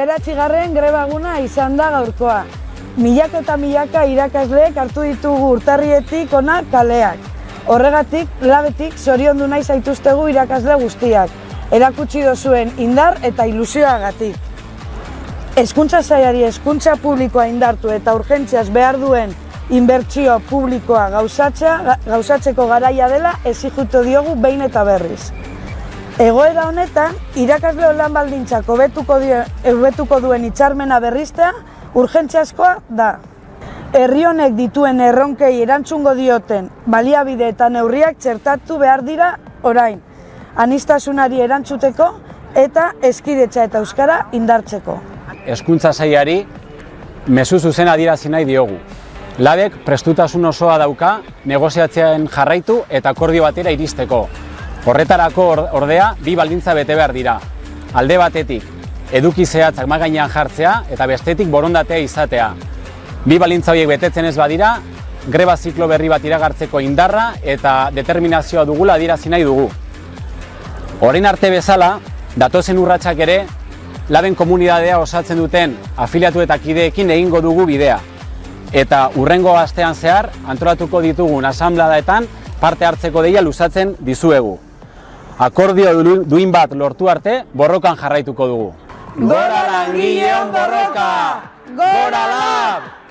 9. greba eguna izan da gaurkoa. Milaka eta milaka irakasleek hartu ditugu urtarrietik hona kaleak. Horregatik, labetik zoriondu nahi zaituztegu irakasle guztiak, erakutsi dozuen indar eta ilusioagatik. Hezkuntza sailari hezkuntza publikoa indartu eta urgentziaz behar duen inbertsio publikoa gauzatzeko garaia dela exijitu diogu behin eta berriz. Egoera honetan, irakasle lan baldintzak hobetuko duen hitzarmena berriztea urgentziazkoa da. Herri honek dituen erronkei erantzungo dioten baliabide eta neurriak txertatu behar dira orain, aniztasunari erantzuteko eta hezkidetza eta euskara indartzeko. Hezkuntza sailari mezu zuzena adierazi nahi diogu. Labek prestutasun osoa dauka negoziatzean jarraitu eta akordio batera iristeko. Horretarako ordea bi baldintza bete behar dira. Alde batetik, eduki zehatzak mahai gainean jartzea eta bestetik borondatea izatea. Bi baldintza horiek betetzen ez badira, greba ziklo berri bat iragartzeko indarra eta determinazioa dugula adierazi nahi dugu. Orain arte bezala, datozen urratsak ere, Laben komunitatea osatzen duten afiliatu eta kideekin egingo dugu bidea. Eta hurrengo astean zehar, antolatuko ditugun asanbladeetan parte hartzeko deia luzatzen dizuegu. Akordio duin bat lortu arte, borrokan jarraituko dugu. Gora langileon borroka! Gora Lab!